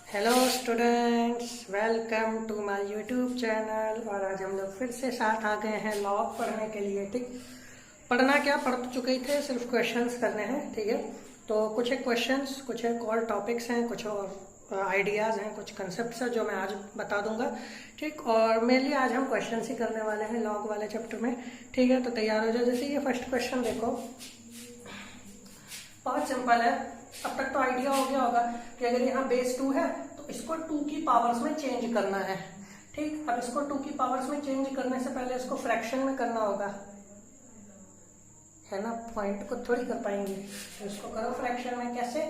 Hello students, welcome to my YouTube channel. और आज हम लोग फिर से साथ आ गए हैं लॉग पढ़ने के लिए। ठीक, पढ़ना क्या, पढ़ तो चुके ही थे, सिर्फ क्वेश्चंस करने हैं। ठीक है, तो कुछ एक क्वेश्चंस, कुछ एक और टॉपिक्स हैं, कुछ और आइडियाज़ हैं, कुछ कंसेप्ट्स हैं जो मैं आज बता दूंगा। ठीक, और मेनली आज हम क्वेश्चंस ही करने वाले हैं लॉग वाले चैप्टर में। ठीक है, तो तैयार हो जाओ। जैसे ये फर्स्ट क्वेश्चन देखो, बहुत सिंपल है। अब तक तो आइडिया हो गया होगा कि अगर यहाँ बेस 2 है तो इसको 2 की पावर्स में चेंज करना है। ठीक, अब इसको 2 की पावर्स में चेंज करने से पहले इसको फ्रैक्शन में करना होगा, है ना। पॉइंट को थोड़ी कर पाएंगे, तो इसको करो फ्रैक्शन में। कैसे?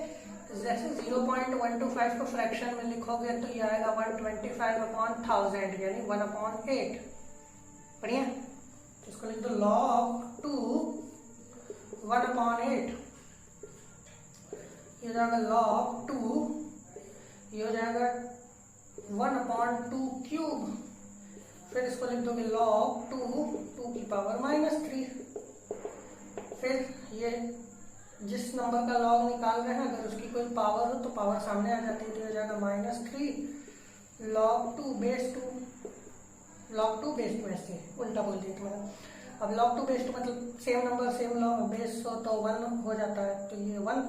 जैसे 0.125 को फ्रैक्शन में लिखोगे तो ये आएगा 125/1000 यानी 1/8। बढ़िया, तो इसको लिख दो log 2 1/8। ये हो जाएगा log 2, ये हो जाएगा 1/2 क्यूब। फिर इसको लिख दोगे log 2 की पावर -3। फिर ये जिस नंबर का log निकाल रहे हैं अगर उसकी कोई पावर हो तो पावर सामने आ जाती है, तो हो जाएगा -3 log 2 बेस 2। log 2 बेस 2 ऐसे उल्टा बोल दिया मैंने। अब log 2 बेस 2 मतलब same number same log base हो तो 1 हो जाता है, तो ये 1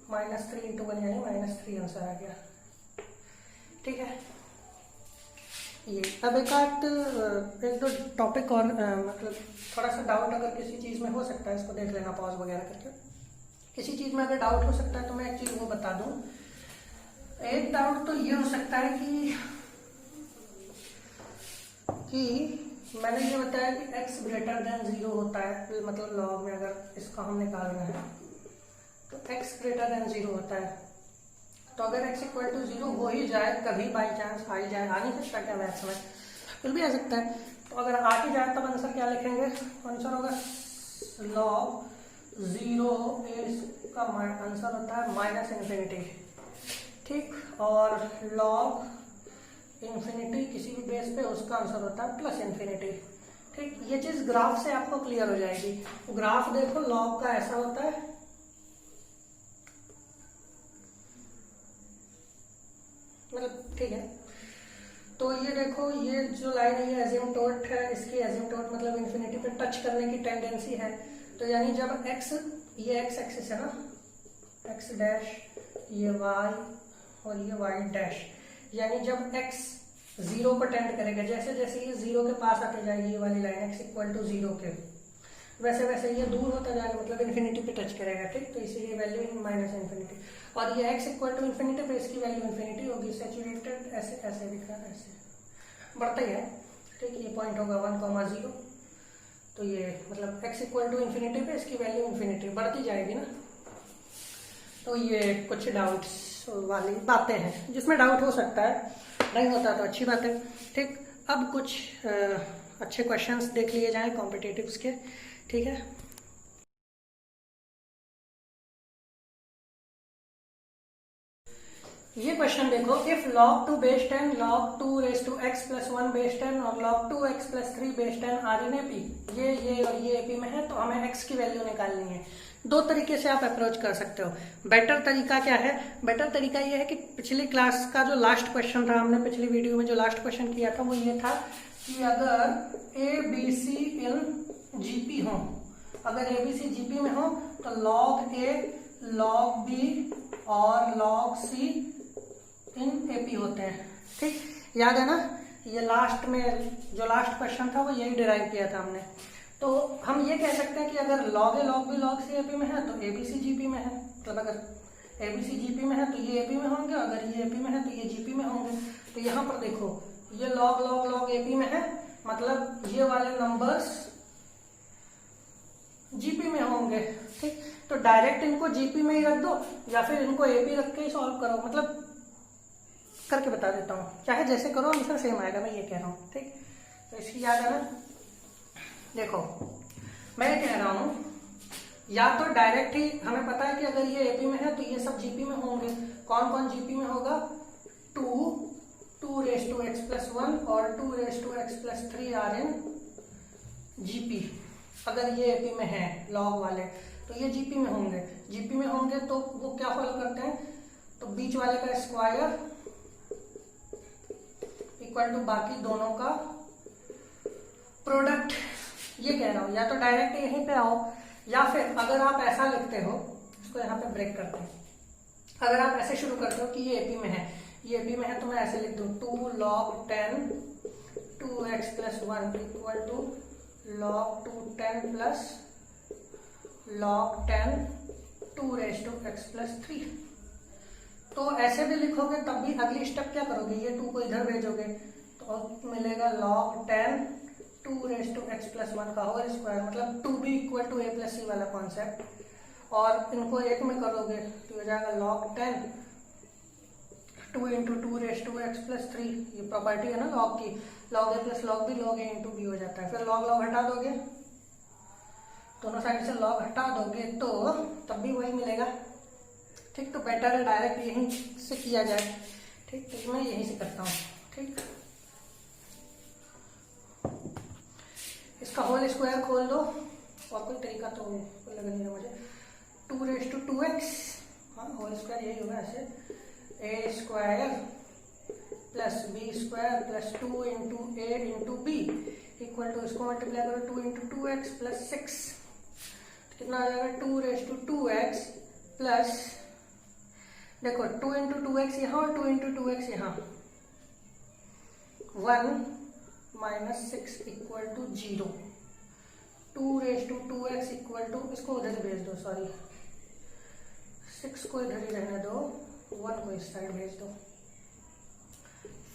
-3 × 1 यानी -3 आंसर आ गया। ठीक है, ये अब एक दो टॉपिक और मतलब थोड़ा सा डाउट अगर किसी चीज़ में हो सकता है, इसको देख लेना पॉज वगैरह करके। किसी चीज़ में अगर डाउट हो सकता है तो मैं एक चीज़ वो बता दूं। एक डाउट तो ये हो सकता है कि मैंने ये बताया कि x ग्रेटर देन 0 होता है, मतलब लॉग में अगर इसका हम निकाल रहे हैं तो x ग्रेटर देन 0 होता है। तो अगर x इक्वल टू 0 हो ही जाए, कभी बाई चांस आ ही जाए, आ नहीं सकता क्या मैथ्स में, फिर भी आ सकता है। तो अगर आ ही जाए तब आंसर क्या लिखेंगे? आंसर होगा log 0 इसका आंसर होता है -∞। ठीक, और log इन्फिनिटी किसी भी बेस पे उसका आंसर होता है +∞। ठीक, ये चीज ग्राफ से आपको क्लियर हो जाएगी। ग्राफ देखो log का ऐसा होता है, मतलब ठीक है। तो ये देखो, ये जो लाइन है ये एजिम्पटोट है, इसकी एजिम्पटोट मतलब इन्फिनिटी पे टच करने की टेंडेंसी है। तो यानी जब x, ये x एक्सिस है ना, x डैश, ये y और ये y डैश, यानी जब x 0 को टेंड करेगा, जैसे जैसे ये 0 के पास आते जाएगी ये वाली लाइन x इक्वल टू 0 के, वैसे वैसे ये दूर होता जाएगा, मतलब इन्फिनिटी पे टच करेगा। ठीक, तो इसीलिए वैल्यू -∞। और ये x इक्वल टू इन्फिनिटी पे इसकी वैल्यू इन्फिनिटी होगी, सैचुरेटेड ऐसे ऐसे दिख रहा है, ऐसे बढ़ता ही है। ठीक, ये पॉइंट होगा 1,0। तो ये मतलब x इक्वल टू इन्फिनिटी पे इसकी वैल्यू इन्फिनिटी बढ़ती जाएगी ना। तो ये कुछ डाउट्स वाली बातें हैं जिसमें डाउट हो सकता है, नहीं होता तो अच्छी बात है। ठीक, अब कुछ अच्छे क्वेश्चंस देख लिए जाएं कॉम्पिटिटिव्स के। ठीक है, ये क्वेश्चन देखो, if log 2 base 10, log 2 raise to x + 1 base 10 और log 2x + 3 base 10 are in AP, ये और ये एपी में है, तो हमें x की वैल्यू निकालनी है। दो तरीके से आप अप्रोच कर सकते हो। बेटर तरीका क्या है? बेटर तरीका ये है कि पिछली क्लास का जो लास्ट क्वेश्चन था, हमने पिछली वीडियो में जो लास्ट क्वेश्चन किया था वो ये था कि अगर A B C in GP हो, अगर ए बी सी जीपी में हो तो log a log b और log c इन एपी होते हैं। ठीक, याद है ना, ये लास्ट में जो लास्ट क्वेश्चन था वो यही डिराइव किया था हमने। तो हम ये कह सकते हैं कि अगर log a log b log c AP में है तो abc जीपी में है, मतलब अगर abc जीपी में है तो ये एपी में होंगे, अगर ये एपी में है तो ये जीपी में होंगे। तो यहाँ पर देखो, ये log log log एपी में है, मतलब ये वाले नंबर्स जीपी में होंगे। ठीक, तो डायरेक्ट इनको जीपी में ही रख दो या फिर इनको एपी रख के ही सॉल्व करो, मतलब करके बता देता हूँ, चाहे जैसे करो आंसर सेम आएगा, मैं ये कह रहा हूँ। ठीक, तो इसकी याद है ना। देखो मैं ये कह रहा हूँ, या तो डायरेक्ट ही हमें पता है कि अगर ये एपी में है तो ये सब जीपी में होंगे। कौन कौन जीपी में होगा? 2 रेज टू x + 1 और 2 raise to x + 3 are in GP. अगर ये एपी में है लॉग वाले तो ये जीपी में होंगे। जीपी में होंगे तो वो क्या फॉलो करते हैं, तो बीच वाले का स्क्वायर इक्वल टू बाकी दोनों का प्रोडक्ट। ये कह रहा हूं, या तो डायरेक्ट यहीं पे आओ, या फिर अगर आप ऐसा लिखते हो, इसको यहाँ पे ब्रेक करते हैं, अगर आप ऐसे शुरू करते हो कि ये एपी में है, ये एपी में है, तो मैं ऐसे लिख दूं 2 log 10 2x plus 1 equal to log 2 10 plus log 10 2 raised to x plus 3। तो ऐसे भी लिखोगे तब भी अगली स्टेप क्या करोगे, ये 2 को इधर भेजोगे तो मिलेगा log 10 2 raised to x plus 1 का होल स्क्वायर, मतलब 2b equal to a plus c वाला कॉन्सेप्ट। और इनको एक में करोगे तो हो जाएगा log 10 2 into 2 raised to x plus 3। ये प्रॉपर्टी है ना log की, log a plus log b log a into b हो जाता है। फिर log log हटा दोगे, दोनों साइड से log हटा दोगे तो तब भी वही मिलेगा। ठीक, तो बेटर है डायरेक्ट यहीं से किया जाए। ठीक, तो मैं यहीं से करता हूँ। ठीक, इसका होल स्क्वायर खोल दो, और कोई तरीका तो लग नहीं रहा मुझे। 2 raised to 2x, हाँ होल स्क्वायर यही होगा, ऐसे a square plus b square plus 2 into a into b equal to, इसको मल्टीप्लाई करो 2 इंटू 2x प्लस 6, कितना आ जाएगा 2 raised to 2x प्लस, देखो 2 इंटू 2x यहाँ और 2 इंटू 2x यहाँ, 1 minus 6 equal to 0। 2 raised to 2x equal to, इसको उधर भेज दो, सॉरी 6 को इधर ही रहने दो, 1 को इस साइड भेज दो,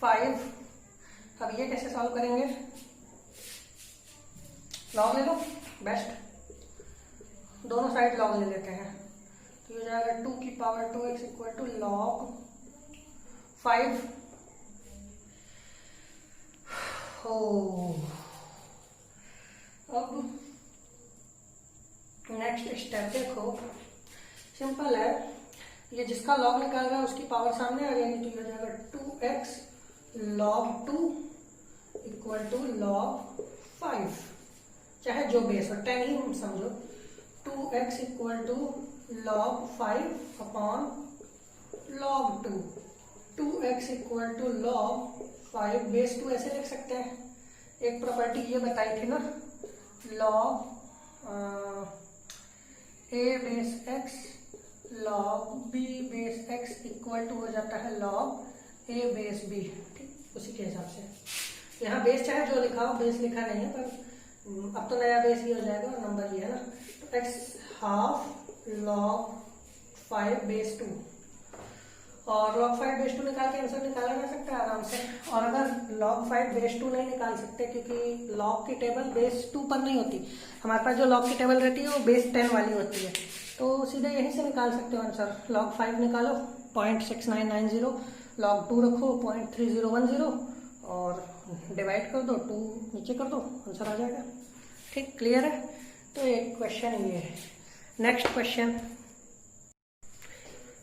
5। अब ये कैसे सॉल्व करेंगे, लॉग ले लो, बेस्ट, दोनों साइड लॉग ले लेते हैं, तो ये हो जाएगा 2 की power 2x equal to log 5। हो, अब नेक्स्ट स्टेप देखो, सिंपल है, ये जिसका लॉग निकाल रहा है उसकी पावर सामने आ जाएगी, तो ये हो जाएगा 2x log 2 equal to log 5, चाहे जो बेस हो, 10 ही हम समझो, 2x equal to log 5 upon log 2, 2x equal to log 5 base 2 ऐसे लिख सकते हैं। एक प्रॉपर्टी ये बताई थी ना, log a base x log b base x equal to हो जाता है log a बेस b। ठीक, उसी के हिसाब से यहाँ बेस चाहे जो लिखा हो, बेस लिखा नहीं है, पर अब तो नया बेस ही हो जाएगा और नंबर ये है ना, तो x हाफ log 5 बेस 2, और log 5 बेस 2 निकाल के आंसर निकाला जा सकता है आराम से। और अगर log 5 बेस 2 नहीं निकाल सकते, क्योंकि log की टेबल बेस 2 पर नहीं होती, हमारे पास जो log की टेबल रहती है वो बेस 10 वाली होती है, तो सीधे यहीं से निकाल सकते हो आंसर। log 5 निकालो 0.6990, log 2 रखो 0.3010 और डिवाइड कर दो, 2 नीचे कर दो, आंसर आ जाएगा। ठीक, क्लियर है। तो एक क्वेश्चन ये है। नेक्स्ट क्वेश्चन,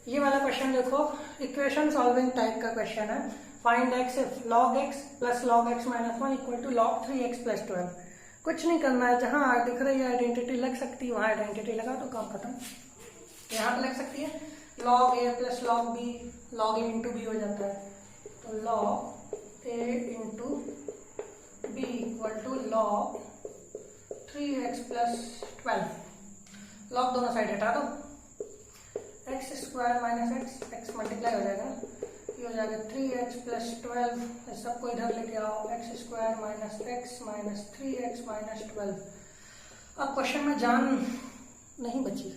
ये वाला क्वेश्चन देखो, इक्वेशन सॉल्विंग टाइप का क्वेश्चन है। Find x if log x plus log x minus 1 equal to log 3x plus 12। कुछ नहीं करना है, जहां दिख रही है आइडेंटिटी लग सकती है वहां आइडेंटिटी लगा तो काम खत्म। यहाँ पे लग सकती है log a plus log b, log a into b हो जाता है, तो log a into b equal to log 3x plus 12। log दोनों साइड हटा दो, x square minus x, x multiply हो जाएगा, ये हो जाएगा 3x प्लस 12, सबको इधर लेके आओ, x square minus x minus 3x minus 12। अब क्वेश्चन में जान नहीं बची,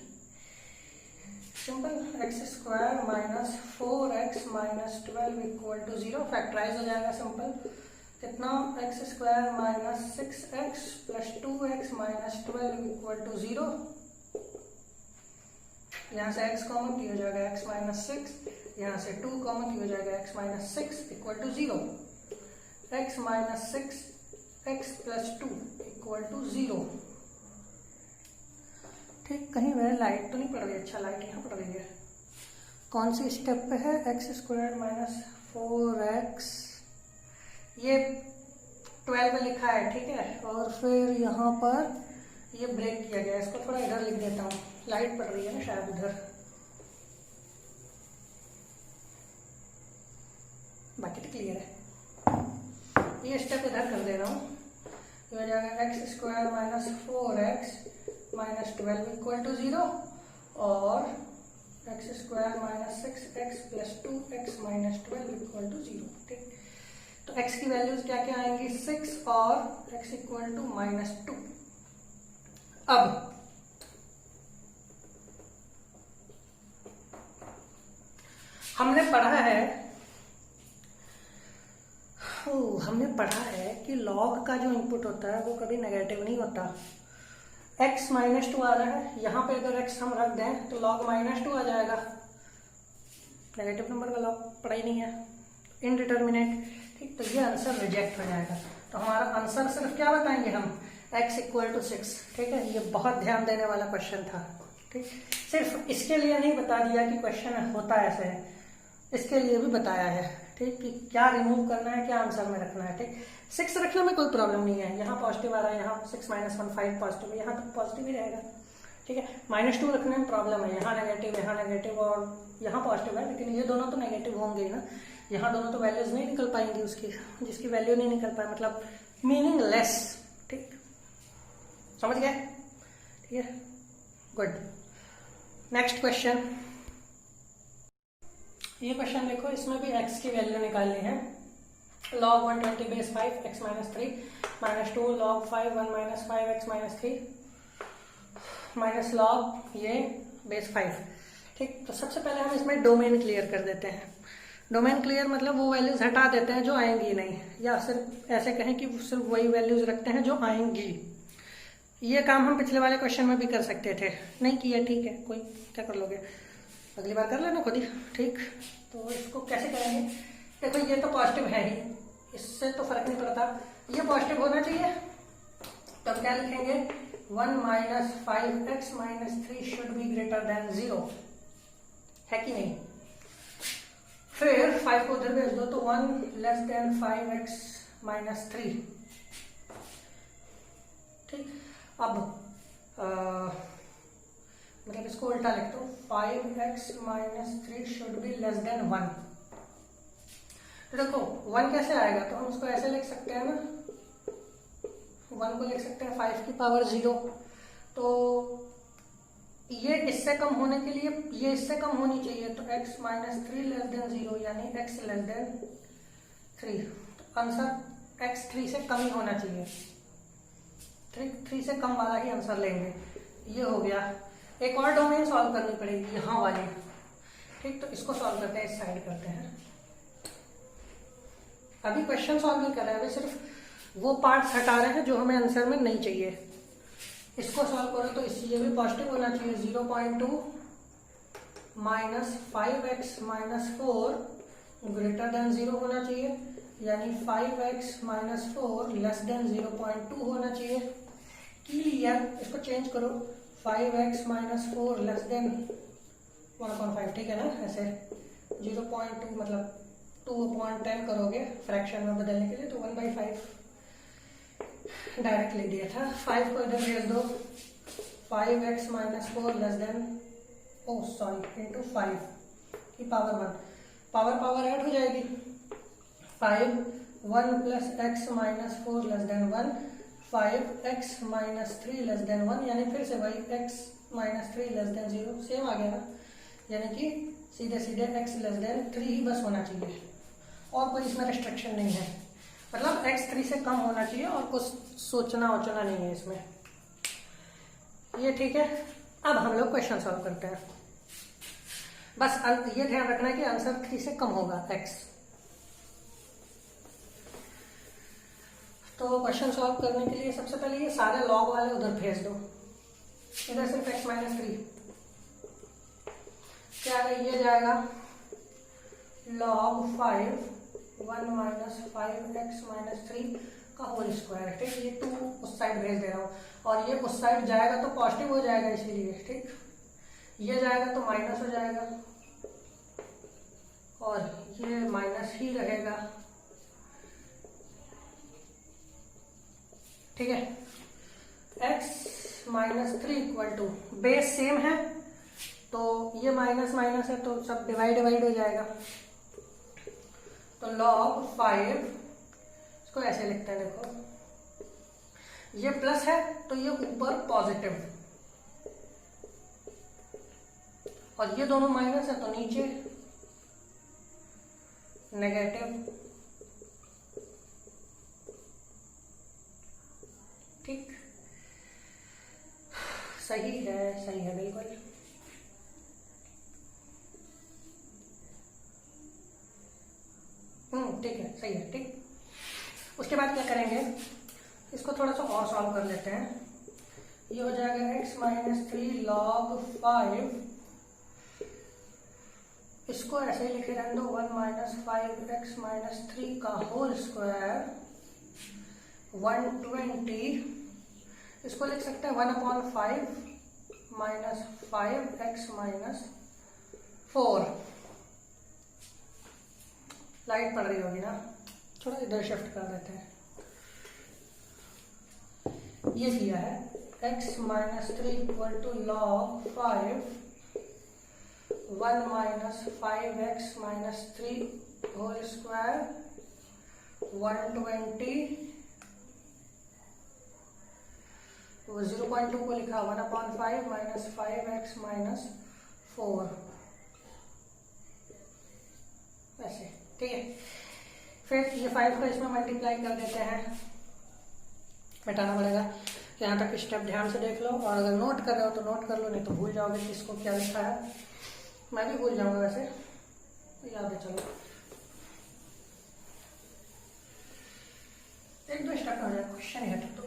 simple, x square minus 4x minus 12 equal to 0, factorise हो जाएगा सिंपल, कितना, x square minus 6x plus 2x minus 12 equal to 0। यहाँ से x कॉमन की हो जाएगा x माइनस 6, यहाँ से 2 कॉमन की हो जाएगा x minus 6 equal to 0, x minus 6 x plus 2 equal to 0। ठीक, कहीं वह लाइट तो नहीं पड़ रही, अच्छा लाइट यहाँ पड़ रही है। कौन सी स्टेप पे है, एक्स स्क्वायर माइनस 4x, ये 12 में लिखा है, ठीक है, और फिर यहाँ पर ये ब्रेक किया गया, इसको थोड़ा इधर लिख देता हूँ, लाइट पड़ रही है ना शायद उधर, बाकी तो क्लियर है। ये स्टेप इधर कर दे रहा हूँ, ये हो जाएगा x square minus 4x minus 12 equal to 0 और x square minus 6x plus 2x minus 12 equal to 0। ठीक, तो x की वैल्यूज क्या क्या आएंगी, 6 और x इक्वल टू माइनस 2। अब हमने पढ़ा है कि लॉग का जो इनपुट होता है वो कभी नेगेटिव नहीं होता। x माइनस 2 आ रहा है, यहाँ पे अगर x हम रख दें तो log माइनस 2 आ जाएगा, नेगेटिव नंबर का लॉग पढ़ा ही नहीं है, इनडिटर्मिनेट। ठीक, तो ये आंसर रिजेक्ट हो जाएगा। तो हमारा आंसर सिर्फ क्या बताएंगे हम, x इक्वल टू 6। ठीक है, ये बहुत ध्यान देने वाला क्वेश्चन था। ठीक, सिर्फ इसके लिए नहीं बता दिया कि क्वेश्चन होता ऐसे है, इसके लिए भी बताया है। ठीक, कि क्या रिमूव करना है, क्या आंसर में रखना है। ठीक, 6 रखने में कोई प्रॉब्लम नहीं है, यहाँ पॉजिटिव आ रहा है, यहाँ 6 माइनस 1 5 पॉजिटिव है, यहाँ तो पॉजिटिव ही रहेगा। ठीक है, माइनस 2 रखने में प्रॉब्लम है, यहाँ नेगेटिव और यहाँ पॉजिटिव है, लेकिन ये दोनों तो नेगेटिव होंगे ही ना, यहाँ दोनों तो वैल्यूज नहीं निकल पाएंगी उसकी, जिसकी वैल्यू नहीं निकल पाए मतलब मीनिंगलेस। ठीक, समझ गए? ठीक है, गुड। नेक्स्ट क्वेश्चन, ये क्वेश्चन देखो, इसमें भी x की वैल्यू निकालनी है। log 120 base 5 x minus 3 minus 2 log 5 1 minus 5 x minus 3 minus log ये बेस 5। ठीक, तो सबसे पहले हम इसमें डोमेन क्लियर कर देते हैं। डोमेन क्लियर मतलब वो वैल्यूज हटा देते हैं जो आएंगी नहीं, या सिर्फ ऐसे कहें कि सिर्फ वही वैल्यूज रखते हैं जो आएंगी। ये काम हम पिछले वाले क्वेश्चन में भी कर सकते थे, नहीं किया, ठीक है, कोई क्या कर लोगे, अगली बार कर लेना खुद ही। ठीक, तो इसको कैसे करेंगे, देखो ये तो पॉजिटिव है ही, इससे तो फर्क नहीं पड़ता, ये पॉजिटिव होना चाहिए, तब क्या लिखेंगे 1 minus 5x minus 3 should be greater then 0, है कि नहीं। फिर 5 को उधर भेज दो तो 1 लेस देन 5x माइनस 3। ठीक, अब मतलब इसको उल्टा लिख दो, 5x minus 3 should be less than 1। तो देखो 1 कैसे आएगा, तो हम उसको ऐसे लिख सकते हैं ना, 1 को लिख सकते हैं 5 की पावर 0। तो ये इससे कम होने के लिए ये इससे कम होनी चाहिए, तो x माइनस 3 लेस देन 0 यानी x लेस देन 3। तो आंसर x 3 से कम ही होना चाहिए, 3 से कम वाला ही आंसर लेंगे। ये हो गया। एक और डोमेन सॉल्व करनी पड़ेगी, यहाँ वाली। ठीक, तो इसको सॉल्व करते हैं, इस साइड करते हैं। अभी क्वेश्चन सॉल्व नहीं कर रहे हैं, अभी सिर्फ वो पार्ट्स हटा रहे हैं जो हमें आंसर में नहीं चाहिए। इसको सॉल्व करो तो ये भी पॉजिटिव होना चाहिए, 0.2 minus 5x minus 4 greater than 0 होना चाहिए, यानी 5x माइनस 4 लेस देन 0.2 होना चाहिए। क्लियर, इसको चेंज करो, 5x माइनस 4 लेस देन 1/5। ठीक है ना, ऐसे 0.2 मतलब 2/10 करोगे फ्रैक्शन में बदलने के लिए, तो 1/5 डायरेक्ट लिख दिया था। 5 को इधर भेज दो, 5x minus 4 less then into 5 की पावर 1, पावर ऐड हो जाएगी, 5 1 plus x minus 4 less than 1, 5x minus 3 less than 1, यानी फिर से वही x minus 3 less than 0, same आ गया ना, यानी कि सीधे सीधे x लेस देन 3 ही बस होना चाहिए, और कोई इसमें रिस्ट्रिक्शन नहीं है। मतलब x 3 से कम होना चाहिए और कुछ सोचना वोचना नहीं है इसमें। ये ठीक है। अब हम लोग क्वेश्चन सॉल्व करते हैं। बस ये ध्यान रखना है कि आंसर 3 से कम होगा x। तो क्वेश्चन सॉल्व करने के लिए सबसे पहले ये सारे लॉग वाले उधर भेज दो, इधर सिर्फ x माइनस 3 क्या है, ये जाएगा log 5 1 माइनस 5x माइनस 3 का होल स्क्वायर। ठीक, ये 2 उस साइड भेज दे रहा हूँ, और ये उस साइड जाएगा तो पॉजिटिव हो जाएगा, इसीलिए। ठीक, ये जाएगा तो माइनस हो जाएगा, और ये माइनस ही रहेगा। ठीक है, x minus 3 equal to, base same है तो ये माइनस माइनस है तो सब डिवाइड हो जाएगा, तो log 5 इसको ऐसे लिखते हैं, देखो ये प्लस है तो ये ऊपर पॉजिटिव, और ये दोनों माइनस है तो नीचे नेगेटिव। ठीक, सही है बिल्कुल। ठीक है, सही है। ठीक, उसके बाद क्या करेंगे, इसको थोड़ा सा और सॉल्व कर लेते हैं। ये हो जाएगा x माइनस 3 log 5, इसको ऐसे ही लिखे रहने दो 1 माइनस 5x माइनस 3 का होल स्क्वायर 120, इसको लिख सकते हैं 1/5 माइनस 5x माइनस 4। लाइट पड़ रही होगी ना, थोड़ा इधर शिफ्ट कर देते हैं। ये किया है x minus 3 equal to log 5 1 minus 5x minus 3 whole square 120, 0.2 को लिखा 1/5 माइनस 5x माइनस 4, ऐसे। ठीक है, फिर ये 5 को इसमें मल्टीप्लाई कर देते हैं, मिटाना पड़ेगा। यहाँ तक स्टेप ध्यान से देख लो, और अगर नोट कर रहे हो तो नोट कर लो, नहीं तो भूल जाओगे कि इसको क्या लिखा है। मैं भी भूल जाऊंगा वैसे, तो याद है। चलो एक दो स्टेप हो जाए, क्वेश्चन है तो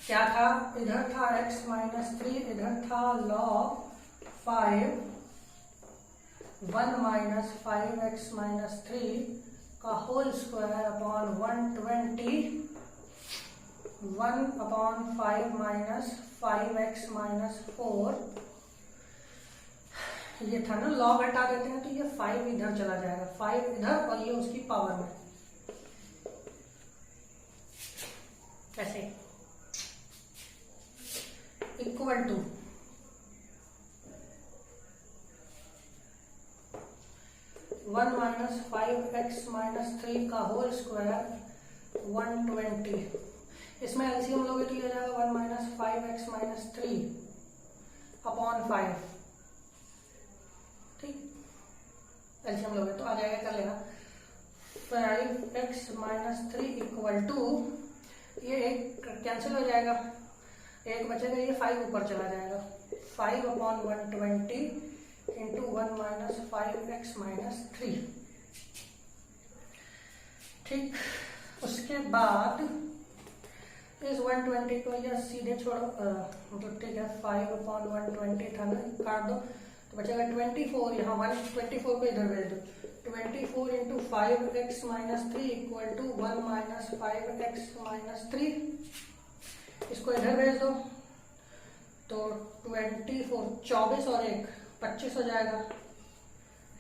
क्या था, इधर था x माइनस 3, इधर था log 5 1 माइनस 5x माइनस 3 का whole square upon 120 1/5 minus 5x minus 4। ये था ना, लॉग हटा देते हैं तो ये 5 इधर चला जाएगा, 5 इधर और ये उसकी पावर में, ऐसे equal to 1 minus 5x minus 3 का होल स्क्वायर 120। इसमें एलसीएम लोगे तो ये जाएगा 1 माइनस 5x माइनस 3 अपॉन 5। ठीक, एलसीएम लोगे तो आ जाएगा, कर लेना 5x माइनस 3 इक्वल टू, ये एक कैंसिल हो जाएगा, एक बचेगा, ये 5 ऊपर चला जाएगा, 5/120 इंटू 1 माइनस 5x माइनस 3। ठीक, उसके बाद इस 120 को या सीधे छोड़ो, मतलब ठीक है 5/120 था ना, काट दो तो बचेगा 24, यहाँ 124 को इधर भेज दो, 24 into 5x minus 3 equal to 1 minus 5x minus 3, इसको इधर भेज दो तो 24 24 और 1 25 हो जाएगा,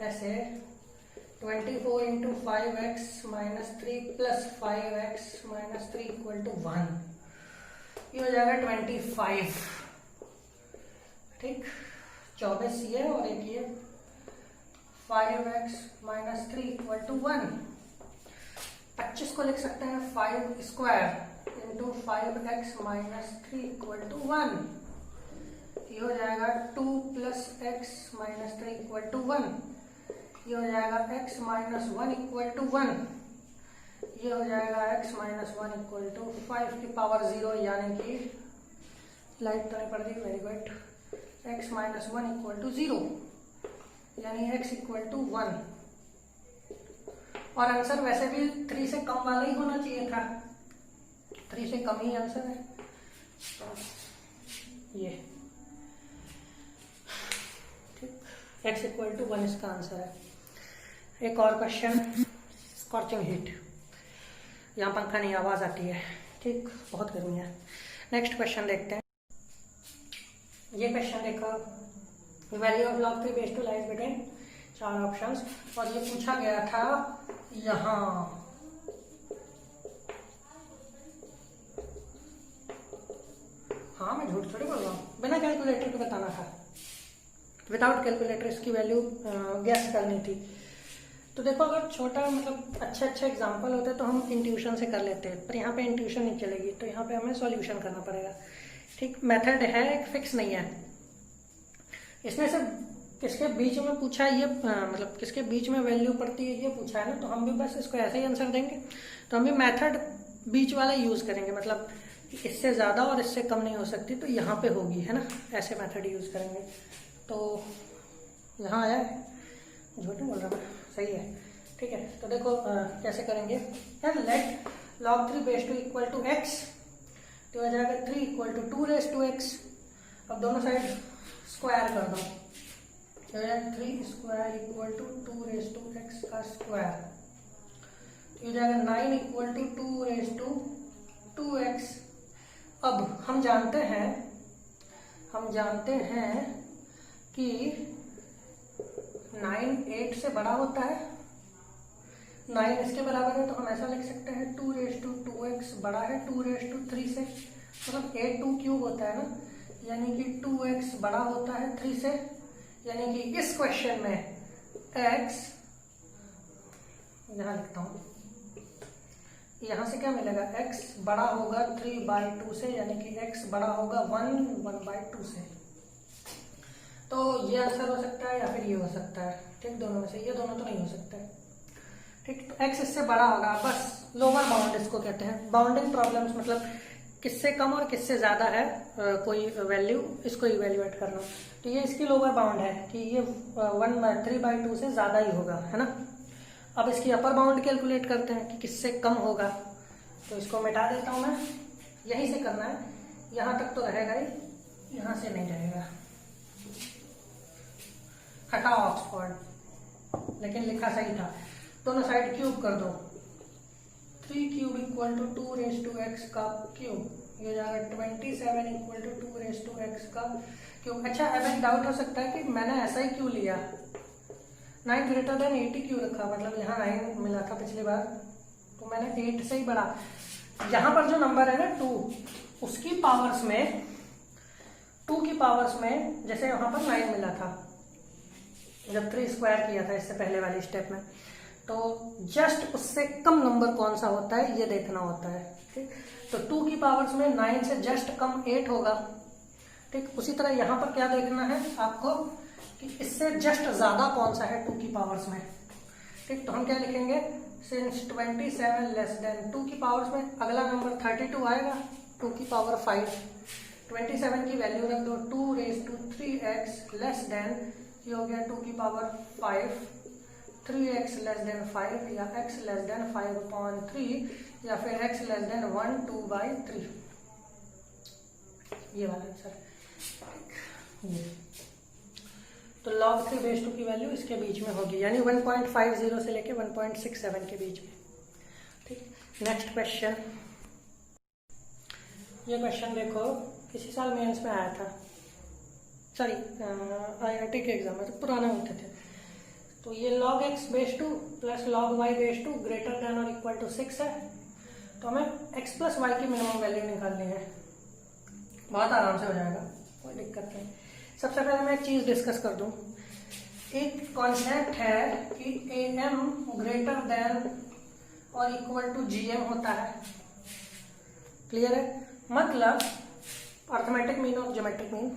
ऐसे 24 into 5x minus 3 plus 5x minus 3 equal to 1, ये हो जाएगा 25। ठीक, 24 ये और एक ये 5x माइनस 3 इक्वल टू 1। 25 को लिख सकते हैं 5 square into 5x minus 3 equal to 1, ये हो जाएगा 2 plus x minus 3 equal to 1, ये हो जाएगा x माइनस 1 इक्वल टू 1, ये हो जाएगा x माइनस 1 इक्वल टू 5 की पावर 0, यानी कि लाइट तो नहीं पड़ रही, very good, x minus 1 equal to 0, यानी x इक्वल टू 1। और आंसर वैसे भी 3 से कम वाला ही होना चाहिए था, 3 से कम ही आंसर है, तो ये x इक्वल टू 1 इसका आंसर है। एक और क्वेश्चन, स्कॉर्चिंग हीट, यहाँ पंखा नहीं, आवाज आती है। ठीक, बहुत गर्मी है। नेक्स्ट क्वेश्चन देखते हैं। ये क्वेश्चन देखो, value of log 3 base two lies between 4 options, और ये पूछा गया था यहाँ, हाँ मैं झूठ थोड़ी बोल रहा हूँ, बिना कैलकुलेटर के बताना था, विदाउट कैलकुलेटर इसकी वैल्यू गैस करनी थी। तो देखो अगर छोटा मतलब अच्छे एग्जाम्पल होते तो हम इंट्यूशन से कर लेते हैं, पर यहाँ पे इंट्यूशन नहीं चलेगी, तो यहाँ पे हमें सॉल्यूशन करना पड़ेगा। ठीक, मेथड है एक, फिक्स नहीं है। इसमें से किसके बीच में पूछा है ये, मतलब किसके बीच में वैल्यू पड़ती है ये पूछा है ना, तो हम भी बस इसको ऐसे ही आंसर देंगे। तो हम भी मेथड बीच वाला यूज करेंगे, मतलब इससे ज़्यादा और इससे कम नहीं हो सकती, तो यहाँ पे होगी, है ना, ऐसे मेथड यूज करेंगे। तो यहाँ आया है, झूठ बोल रहा मैं, सही है। ठीक है, तो देखो कैसे करेंगे यार, let log 3 base two equal to x, तो हो जाएगा 3 equal to 2 raise to x. अब दोनों साइड स्क्वायर कर दो, तो हो जाएगा 3 square equal to 2 raise to x का स्क्वायर, तो हो जाएगा 9 equal to 2 raise to 2x। अब हम जानते हैं कि 9 8 से बड़ा होता है, 9 इसके बराबर है, तो हम ऐसा लिख सकते हैं 2 रेस टू 2x बड़ा है 2 रेस टू 3 से, मतलब 8 2 क्यूब होता है ना, यानी कि 2x बड़ा होता है 3 से, यानी कि इस क्वेश्चन में x, यहाँ लिखता हूँ, यहाँ से क्या मिलेगा, x बड़ा होगा 3/2 से, यानी कि x बड़ा होगा 1/2 से। तो ये आंसर हो सकता है या फिर ये हो सकता है, ठीक, दोनों में से, ये दोनों तो नहीं हो सकते। ठीक, तो x इससे बड़ा होगा, बस लोअर बाउंड इसको कहते हैं। बाउंडिंग प्रॉब्लम्स मतलब किससे कम और किससे ज्यादा है कोई वैल्यू, इसको इवेल्युएट करना। तो ये इसकी लोअर बाउंड है कि ये 3/2 से ज्यादा ही होगा, है ना। अब इसकी अपर बाउंड कैलकुलेट करते हैं कि किससे कम होगा, तो इसको मिटा देता हूं मैं, यहीं से करना है, यहां तक तो रहेगा ही, यहां से नहीं रहेगा, हटाओ ऑक्सफोर्ड, लेकिन लिखा सही था। दोनों साइड क्यूब कर दो, 3 cube equal to 2 raise to x का क्यूब, ये हो जाएगा 27 equal to 2 raise to x का क्यूब। अच्छा, अब एक डाउट हो सकता है कि मैंने ऐसा ही क्यों लिया, 9 ग्रेटर देन 80 क्यों रखा, मतलब यहाँ 9 मिला था पिछली बार, तो मैंने 8 से ही बड़ा। यहाँ पर जो नंबर है ना 2, उसकी पावर्स में, 2 की पावर्स में, जैसे यहाँ पर 9 मिला था जब 3 स्क्वायर किया था इससे पहले वाली स्टेप में, तो जस्ट उससे कम नंबर कौन सा होता है ये देखना होता है। ठीक, तो 2 की पावर्स में 9 से जस्ट कम 8 होगा। ठीक, उसी तरह यहाँ पर क्या देखना है आपको कि इससे जस्ट ज्यादा कौन सा है 2 की पावर्स में। ठीक, तो हम क्या लिखेंगे, सिंस 27 लेस देन 2 की पावर्स में अगला नंबर 32 आएगा, 2 की पावर 5, 27 की वैल्यू रख दो 2 raise to 3x less than, ये हो गया 2 की पावर 5, 3x लेस देन 5, या x लेस देन 5/3, या फिर x लेस देन 1 2/3, ये वाला आंसर। ये तो log 3 बेस 2 की वैल्यू इसके बीच में होगी, यानी 1.50 से लेके 1.67 के बीच में। ठीक, नेक्स्ट क्वेश्चन, ये क्वेश्चन देखो किसी साल मेंस में आया था, सॉरी IIT के एग्जाम में, तो पुराने होते थे। तो ये log x base 2 plus log y base 2 greater than और इक्वल टू 6 है, तो हमें x प्लस वाई की मिनिमम वैल्यू निकालनी है। बहुत आराम से हो जाएगा, कोई दिक्कत नहीं। सबसे पहले मैं एक चीज डिस्कस कर दूं, एक कॉन्सेप्ट है कि am ग्रेटर देन और इक्वल टू gm होता है, क्लियर है, मतलब अर्थमेटिक मीन और ज्योमेट्रिक मीन,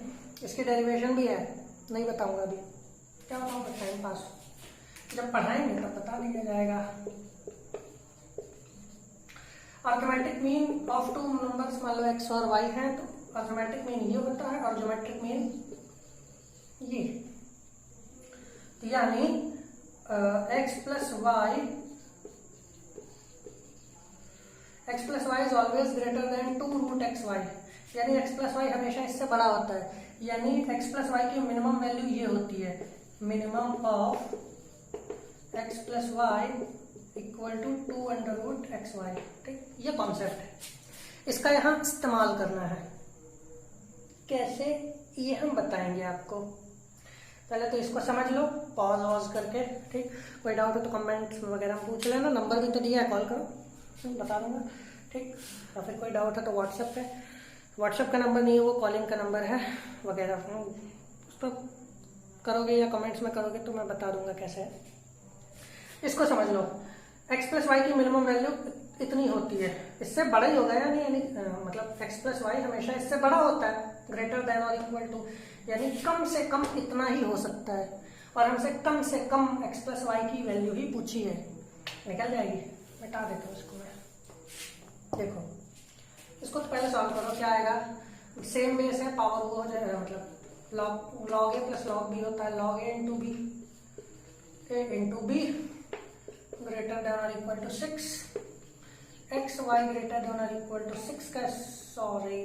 इसकी डेरिवेशन भी है, नहीं बताऊंगा अभी, क्या बताऊंगा, टाइम पास, जब पढ़ाएंगे तब बता दिया जाएगा। अर्थमेटिक मीन ऑफ 2 नंबर्स मान लो x और y है, तो अर्थमेटिक मीन ये होता है और ज्योमेट्रिक मीन ये, तो यानी x plus y is always greater than 2 root x y, यानी x प्लस वाई हमेशा इससे बड़ा होता है, यानी x प्लस वाई की मिनिमम वैल्यू ये होती है, minimum of x plus y equal to 2 under root x y. ठीक, ये कॉन्सेप्ट है, इसका यहाँ इस्तेमाल करना है, कैसे ये हम बताएंगे आपको। पहले तो इसको समझ लो पॉज वॉज करके। ठीक, कोई डाउट हो तो कमेंट वगैरह में पूछ लेना, नंबर भी तो दिया है, कॉल करो, बता दूंगा। ठीक, या फिर कोई डाउट है तो व्हाट्सएप का नंबर नहीं है, वो कॉलिंग का नंबर है वगैरह, उस पर करोगे या कमेंट्स में करोगे तो मैं बता दूंगा कैसे है। इसको समझ लो, x प्लस वाई की मिनिमम वैल्यू इतनी होती है, इससे बड़ा ही होगा यानी मतलब x प्लस वाई हमेशा इससे बड़ा होता है, ग्रेटर देन और इक्वल टू, यानी कम से कम इतना ही हो सकता है, और हमसे कम से कम x प्लस वाई की वैल्यू ही पूछी है। निकल जाएगी, मिटा देता हूँ इसको मैं। देखो इसको तो पहले सॉल्व करो, क्या आएगा, सेम बेस है, पावर वो हो जाएगा, मतलब log A plus log B होता है, log A into B, A into B greater than और equal to 6, X Y greater than और इक्वल टू 6 का, सॉरी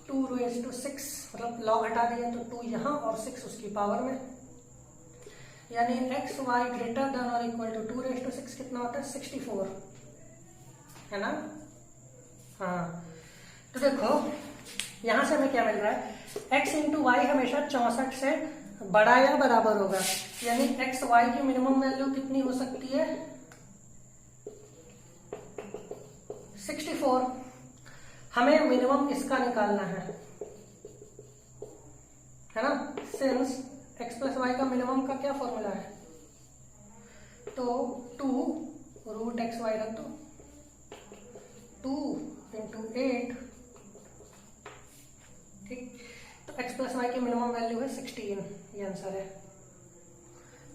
2 रेज़ टू 6, मतलब लॉग हटा दिया तो 2 यहाँ और 6 उसकी पावर में, यानी एक्स वाई ग्रेटर देन और इक्वल टू 2 रेज़ टू 6 कितना होता है 64, है ना। हाँ तो देखो यहां से हमें क्या मिल रहा है, x इंटू वाई हमेशा 64 से बड़ा या बराबर होगा, यानी एक्स वाई की मिनिमम वैल्यू कितनी हो सकती है 64, हमें मिनिमम इसका निकालना है ना, सिंस x प्लस वाई का मिनिमम का क्या फॉर्मूला है, तो 2 रूट एक्स वाई रख दो, 2 इंटू 8, ठीक, तो x प्लस वाई की मिनिमम वैल्यू है 16, ये आंसर है।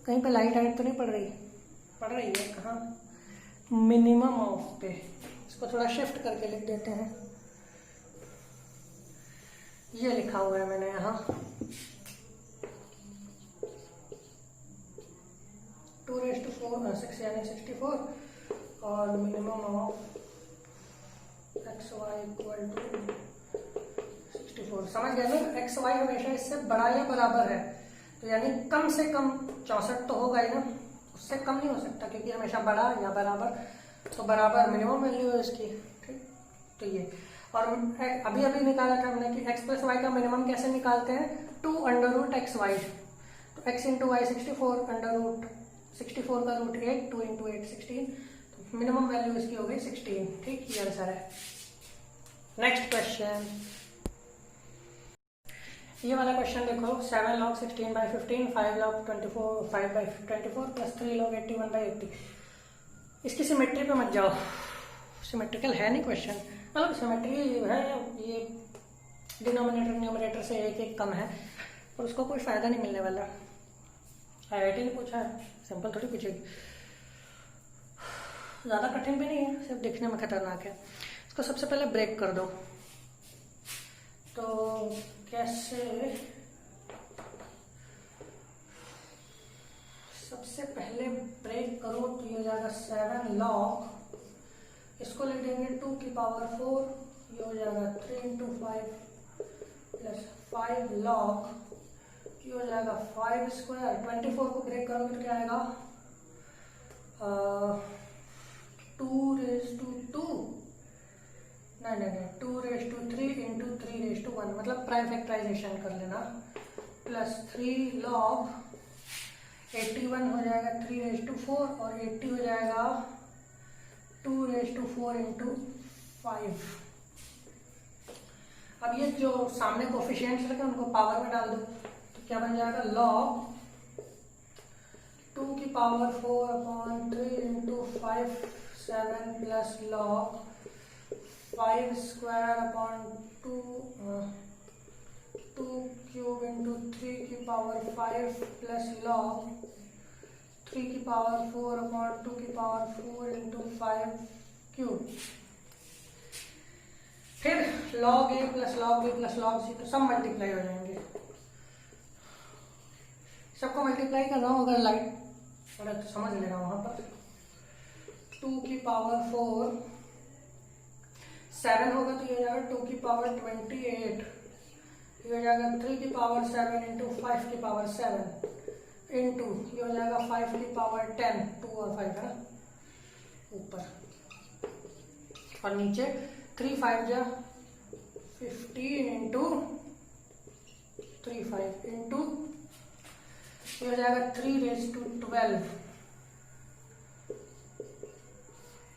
कहीं पे लाइट आइट तो नहीं पड़ रही, पड़ रही है कहाँ, मिनिमम ऑफ पे, इसको थोड़ा शिफ्ट करके लिख देते हैं, ये लिखा हुआ है मैंने यहाँ 2 रेज़ टू 4 6 यानी 64, और minimum of x y equal to 64, समझ गए ना, एक्स वाई हमेशा इससे बड़ा या बराबर है, तो यानी कम से कम 64 तो होगा ही ना, उससे कम नहीं हो सकता क्योंकि हमेशा बड़ा या बराबर, तो बराबर मिनिमम वैल्यू है इसकी, ठीक। तो ये, और अभी अभी निकाला था हमने कि x प्लस वाई का मिनिमम कैसे निकालते हैं, 2 अंडर रूट एक्स वाई, तो x into y 64, under root 64 का रूट 8, 2 इंटू 8 16, तो मिनिमम वैल्यू इसकी हो गई 16, ठीक, ये आंसर है। नेक्स्ट क्वेश्चन, ये वाला क्वेश्चन देखो, 7 log 16 by 15, 5 log 24, 5 by 24 plus 3 log 81 by 80, इसकी सिमेट्री पे मत जाओ, सिमेट्रिकल है नहीं क्वेश्चन, मतलब सिमेट्री है, ये डिनोमिनेटर न्यूमरेटर से एक एक कम है, और उसको कोई फायदा नहीं मिलने वाला, IIT ने पूछा है, सिंपल थोड़ी पूछेगी, ज़्यादा कठिन भी नहीं है, सिर्फ देखने में खतरनाक है। इसको सबसे पहले ब्रेक कर दो, तो कैसे, सबसे पहले ब्रेक करो तो ये हो जाएगा 7 log, इसको लिख देंगे 2 की पावर 4, ये हो जाएगा 3 इंटू 5 प्लस 5 log, ये हो जाएगा 5 स्क्वायर, 24 को ब्रेक करोगे तो क्या आएगा 2 रेज़ टू 2, नहीं 2 raise to 3 into 3 raise to 1, मतलब प्राइम फैक्टराइजेशन कर लेना, प्लस 3 log 81 हो जाएगा 3 रेज़ टू 4, और 80 हो जाएगा 2 रेज़ टू 4 इंटू 5। अब ये जो सामने कोफिशिएंट्स लगे उनको पावर में डाल दो, तो क्या बन जाएगा log 2 की power 4 upon 3 into 5 7 plus log 5 square upon 2 cube into 3 की पावर 5 प्लस log 3 की पावर 4 अपॉन 2 की पावर 4 इंटू 5 क्यूब, फिर log a plus log b plus log c, तो सब मल्टीप्लाई हो जाएंगे, सबको मल्टीप्लाई कर रहा हूँ, अगर लाइट पड़े तो समझ लेना वहां पर, 2 की पावर 4 7 होगा तो ये हो जाएगा 2 की पावर 28, ये हो जाएगा 3 की पावर 7 इंटू 5 की पावर 7 इंटू ये हो जाएगा 5 की पावर 10, 2 और 5 है ना ऊपर, और नीचे 3 5 जा 15 इंटू 3 5 इंटू ये हो जाएगा 3 रेज़ टू 12,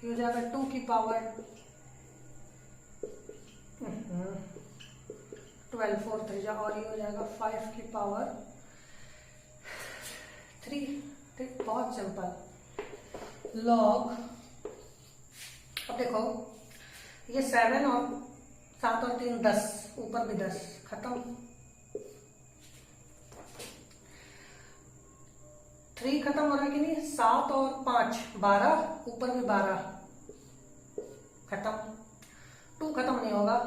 ये हो जाएगा 2 की पावर 12 4 3 जा, और ये हो जाएगा 5 की पावर 3, ठीक, बहुत सिंपल। लॉग, अब देखो ये 7 और 7 और 3 10, ऊपर भी 10, खत्म। 3 खत्म हो रहा है कि नहीं, 7 और 5 12, ऊपर भी 12, खत्म। 2 खत्म नहीं होगा,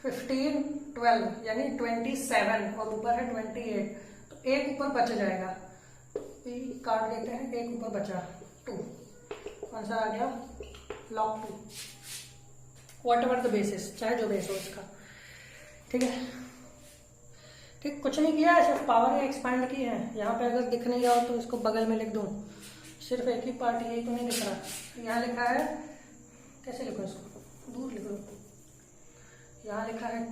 15 12 यानी 27 और ऊपर है 28, तो एक ऊपर बच जाएगा, तो काट देते हैं, एक ऊपर बचा 2, आंसर आ गया log 2, what ever the basis, चाहे जो बेस हो इसका। ठीक है, ठीक, कुछ नहीं किया है, सिर्फ पावर एक्सपांड की है। यहाँ पे अगर दिख नहीं रहा हो तो इसको बगल में लिख दूँ, सिर्फ एक ही पार्ट, यही तो नहीं दिख रहा, यहाँ लिखा है, कैसे लिखो इसको, दूर लिखो, यहाँ लिखा है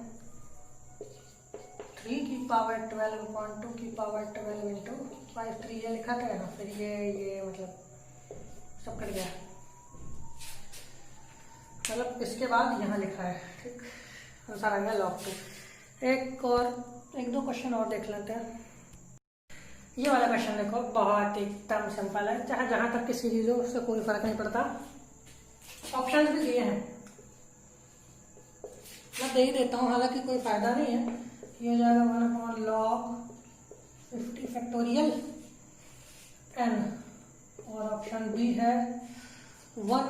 3 की पावर 12 अपॉन 2 की पावर 12 इंटू 5, 3 ये लिखा था ना, फिर ये मतलब सब कट गया, मतलब इसके बाद यहाँ लिखा है। ठीक, आंसर आ गया log 2। एक दो क्वेश्चन और देख लेते हैं। ये वाला क्वेश्चन देखो, बहुत एकदम सिंपल है, चाहे जहां तक की सीरीज हो उससे कोई फर्क नहीं पड़ता, ऑप्शंस भी दिए हैं, मैं दे ही देता हूँ, हालांकि कोई फायदा नहीं है। ये हो जाएगा 1 log 50 फैक्टोरियल n, और ऑप्शन बी है 1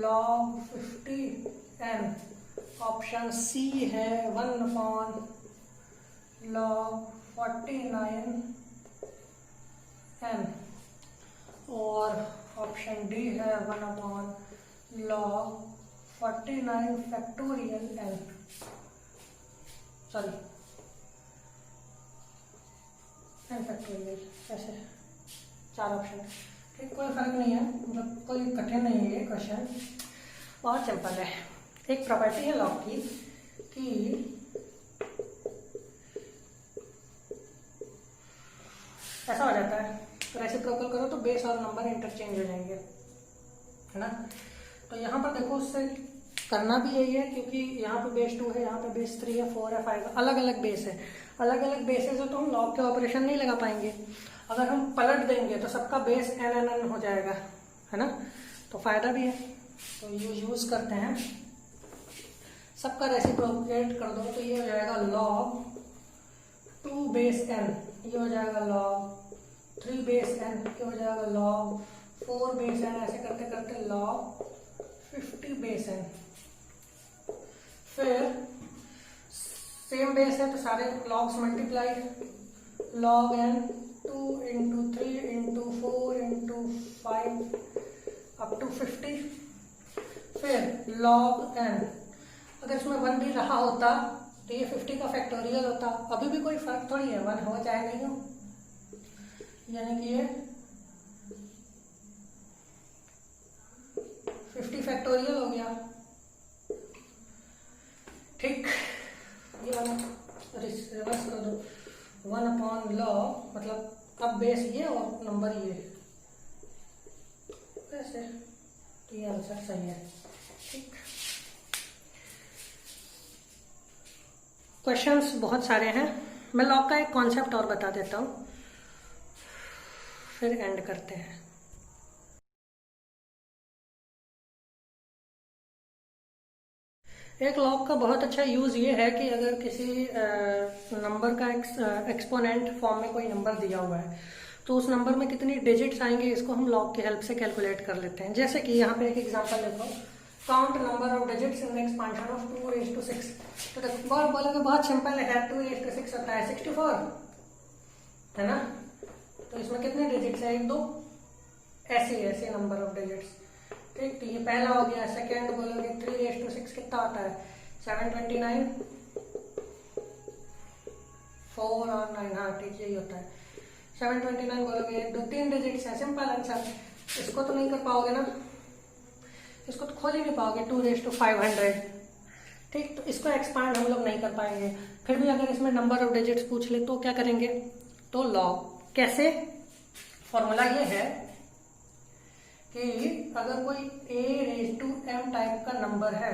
log 50 n, ऑप्शन सी है 1 log 49 n, और ऑप्शन डी है 1 log 49 factorial n, sorry n factorial, ऐसे 4 ऑप्शन। ठीक, कोई फर्क नहीं है, मतलब कोई कठिन नहीं है ये क्वेश्चन, बहुत सिंपल है। एक प्रॉपर्टी है लॉग की कि ऐसा हो जाता है, रेसिप्रोकल करो तो बेस और नंबर इंटरचेंज हो जाएंगे, है ना। तो यहाँ पर देखो, उससे करना भी यही है, क्योंकि यहाँ पे बेस 2 है, यहाँ पे बेस 3 है, 4 है, 5 है, अलग अलग बेस है, अलग अलग बेसेस है, तो हम लॉग के ऑपरेशन नहीं लगा पाएंगे। अगर हम पलट देंगे तो सबका बेस n हो जाएगा, है ना, तो फायदा भी है, तो यूज करते हैं। सबका रेसिप्रोकेट कर दो तो ये हो जाएगा log 2 बेस n, ये हो जाएगा log 3 बेस n, ये हो जाएगा log 4 बेस n, ऐसे करते करते log 50 बेस n। फिर सेम बेस है तो सारे logs multiply, log n 2 into 3 into 4 into 5 up to 50। फिर log n, अगर इसमें 1 भी रहा होता तो ये 50 का फैक्टोरियल होता, अभी भी कोई फर्क थोड़ी है, 1 हो चाहे नहीं हो, यानी कि ये 50 फैक्टोरियल हो गया। ठीक, ये वाला रिवर्स कर दो, 1 log, मतलब अब बेस ये और नंबर ये, कैसे, तो ये आंसर सही है। ठीक, क्वेश्चंस बहुत सारे हैं, मैं लॉग का एक कॉन्सेप्ट और बता देता हूँ, फिर एंड करते हैं। एक लॉग का बहुत अच्छा यूज़ ये है कि अगर किसी नंबर का एक्सपोनेंट फॉर्म में कोई नंबर दिया हुआ है, तो उस नंबर में कितनी डिजिट्स आएंगे इसको हम लॉग की हेल्प से कैलकुलेट कर लेते हैं। जैसे कि यहाँ पे एक एग्जांपल देखो, count number of digits in expansion of 2 raised to 6। तो देखो, बहुत बोलोगे बहुत सिंपल है, 2 raised to 6 होता है 64, है ना। तो इसमें कितने डिजिट्स है, 1 2, ऐसे नंबर ऑफ डिजिट्स। ठीक, तो ये पहला हो गया। सेकेंड बोलोगे 3 raised to 6 कितना आता है, 729, 4 और 9, हाँ ठीक यही होता है 729 बोलोगे, 2-3 डिजिट्स है, सिंपल आंसर। इसको तो नहीं कर पाओगे ना, इसको तो खोल ही नहीं पाओगे, 2 raised to 500। ठीक, तो इसको एक्सपांड हम लोग नहीं कर पाएंगे। फिर भी अगर इसमें नंबर ऑफ डिजिट्स पूछ ले तो क्या करेंगे, तो लॉग। कैसे, फॉर्मूला ये है कि अगर कोई a raised to m type का नंबर है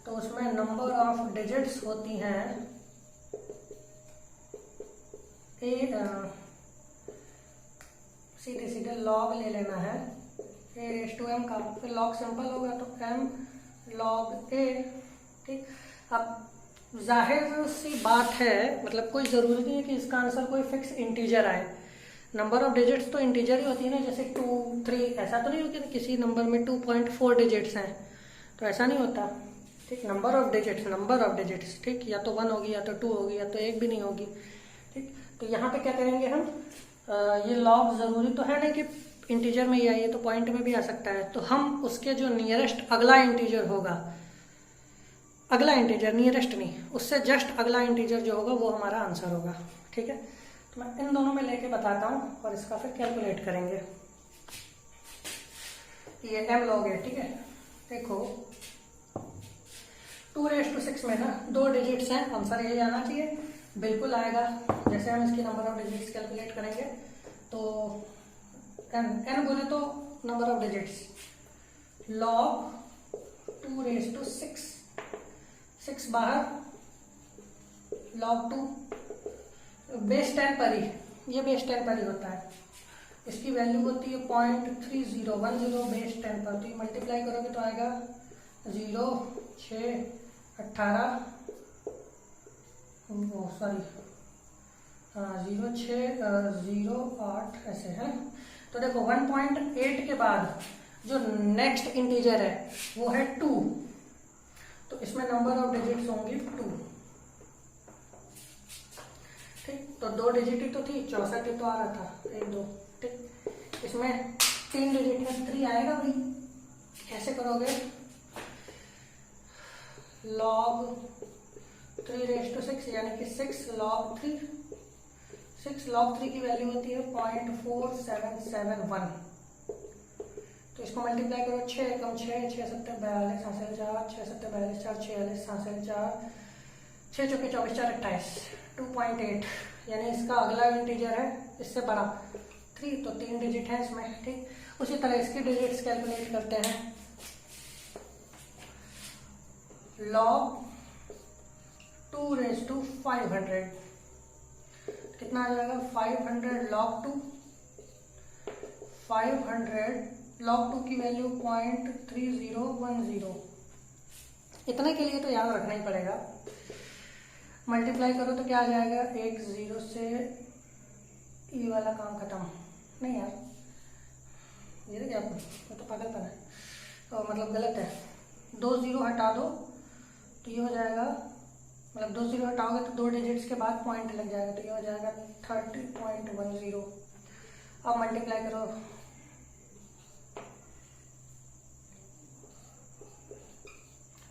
तो उसमें नंबर ऑफ डिजिट्स होती हैं सीधे सीधे लॉग ले लेना है ए रेस टू एम का, फिर लॉग सिंपल होगा तो एम लॉग ए। ठीक, अब जाहिर सी बात है, मतलब कोई ज़रूरी नहीं है कि इसका आंसर कोई फिक्स इंटीजर आए। नंबर ऑफ डिजिट्स तो इंटीजर ही होती है ना, जैसे 2, 3, ऐसा तो नहीं होता कि किसी नंबर में 2.4 डिजिट्स हैं, तो ऐसा नहीं होता। ठीक, नंबर ऑफ डिजिट्स, ठीक, या तो 1 होगी या तो 2 होगी या तो 1 भी नहीं होगी। ठीक, तो यहाँ पे क्या करेंगे हम, ये लॉग ज़रूरी तो है नहीं कि इंटीजर में ही आइए, तो पॉइंट में भी आ सकता है, तो हम उसके जो नियरेस्ट अगला इंटीजर होगा, अगला इंटीजर नियरेस्ट नहीं, उससे जस्ट अगला इंटीजर जो होगा वो हमारा आंसर होगा। ठीक है, तो मैं इन दोनों में लेके बताता हूँ और इसका फिर कैलकुलेट करेंगे। ये m log है, ठीक है। देखो 2⁶ में ना 2 डिजिट्स हैं, आंसर यही आना चाहिए, बिल्कुल आएगा। जैसे हम इसकी नंबर ऑफ डिजिट्स कैलकुलेट करेंगे तो n बोले तो नंबर ऑफ डिजिट्स log 2⁶, 6 बाहर log 2 बेस 10 पर ही, ये बेस 10 पर ही होता है, इसकी वैल्यू होती है 0.3010 बेस 10 पर, तो मल्टीप्लाई करोगे तो आएगा 0, 6, 18, सॉरी 0, 6, 0, 8 ऐसे है। तो देखो 1.8 के बाद जो नेक्स्ट इंटीजर है वो है 2, तो इसमें नंबर ऑफ डिजिट्स होंगी 2। ठीक, तो 2 डिजिट ही तो थी, 64 ही तो आ रहा था, 1, 2। ठीक, इसमें 3 डिजिट में 3 आएगा भाई, कैसे करोगे, log 3⁶ यानी कि 6 log 3, 6 log 3 की वैल्यू होती है 0.4771, तो इसको मल्टीप्लाई करो, 6 कम 6, 6 7 42, 4 6 7 42, 4 46, 4 4 6 चौके 24, 4 28, 2.8, यानी इसका अगला इंटीजर है इससे बड़ा 3, तो 3 डिजिट है इसमें। ठीक, उसी तरह इसकी डिजिट्स कैलकुलेट करते हैं, log 2⁵500 कितना आ जाएगा, 500 log 2, 500 log 2 की वैल्यू 0.3010, इतने के लिए तो याद रखना ही पड़ेगा। मल्टीप्लाई करो तो क्या आ जाएगा, 1 0 से ये वाला काम खत्म नहीं यार, ये तो क्या, वो तो पागलपन है, तो मतलब गलत है, 2 0 हटा दो तो ये हो जाएगा, मतलब 2 0 हटाओगे तो 2 डिजिट्स के बाद पॉइंट लग जाएगा, तो ये हो जाएगा 30.10। अब मल्टीप्लाई करो,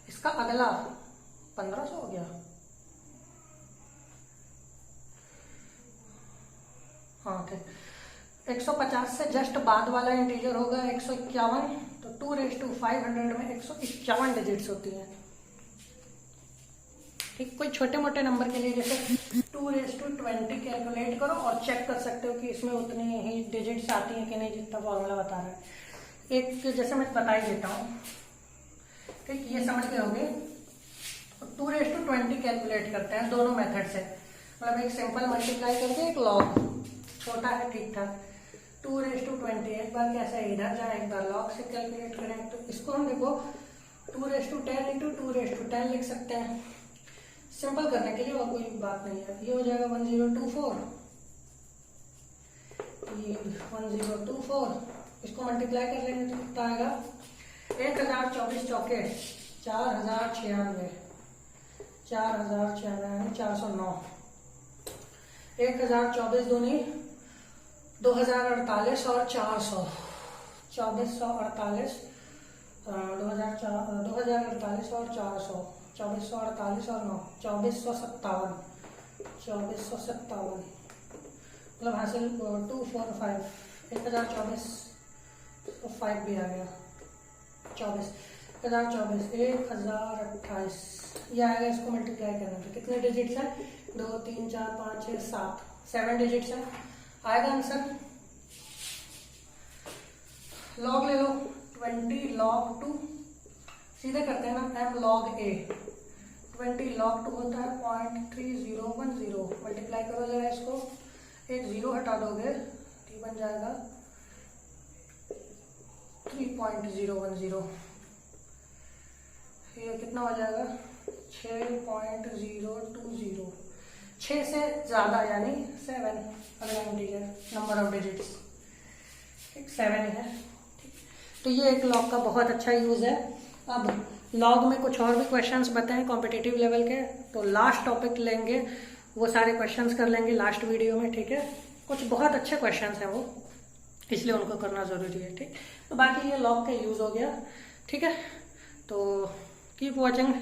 इसका अगला 1500 हो गया, हाँ ठीक, 150 से जस्ट बाद वाला इंटीजर होगा 151, तो 2⁵500 में 151 डिजिट्स होती हैं। ठीक, कोई छोटे मोटे नंबर के लिए जैसे 2⁻20 कैलकुलेट करो और चेक कर सकते हो कि इसमें उतनी ही डिजिट्स आती हैं कि नहीं, जितना फॉर्मूला बता रहा है। एक जैसे मैं बता ही देता हूँ, ठीक, ये समझ गए होंगे। 2⁻20 कैलकुलेट करते हैं दोनों मेथड से, मतलब एक सिंपल मल्टीप्लाई करके एक लॉग, छोटा है ठीक ठाक, 2⁻20 एक बार कैसे इधर जाए, एक बार लॉग से कैलकुलेट करें, तो इसको हम देखो 2⁻10 इंटू 2⁻10 लिख सकते हैं, सिंपल करने के लिए, और कोई बात नहीं है। ये हो जाएगा 1024, ये 1024, इसको मल्टीप्लाई कर लेंगे तो कितना आएगा, 1024 चौके 4096, 4096 409, 1024 दूनी 2048 और 400, 2448, 2048 और 400, 2448 और 9, 2457, 2457, मतलब हासिल 245, 1024 तो 5 भी आ गया, 24, 1024, 1028, ये आएगा। इसको मल्टीप्लाई करना तो कितने डिजिट्स हैं, 2 3 4 5 6 7, 7 डिजिट्स हैं, आएगा आंसर। लॉग ले लो, 20 log 2, सीधे करते हैं ना, m log a, 20 log 2 होता है 0.3010, मल्टीप्लाई करो जरा इसको, एक 0 हटा दोगे तो बन जाएगा 3.010, ये कितना हो जाएगा 6.020, 6 से ज़्यादा यानी 7 अगर इंटीजर नंबर ऑफ डिजिट्स 7 ही है। ठीक, तो ये एक लॉग का बहुत अच्छा यूज़ है। अब लॉग में कुछ और भी क्वेश्चंस बताएं कॉम्पिटिटिव लेवल के, तो लास्ट टॉपिक लेंगे, वो सारे क्वेश्चंस कर लेंगे लास्ट वीडियो में। ठीक है, कुछ बहुत अच्छे क्वेश्चंस हैं वो, इसलिए उनको करना ज़रूरी है। ठीक, तो बाकी ये लॉग का यूज़ हो गया। ठीक है, तो कीप वॉचिंग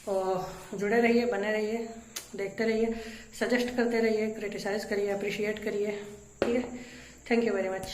और जुड़े रहिए, बने रहिए, देखते रहिए, सजेस्ट करते रहिए, क्रिटिसाइज करिए, अप्रिशिएट करिए। ठीक है, थैंक यू वेरी मच।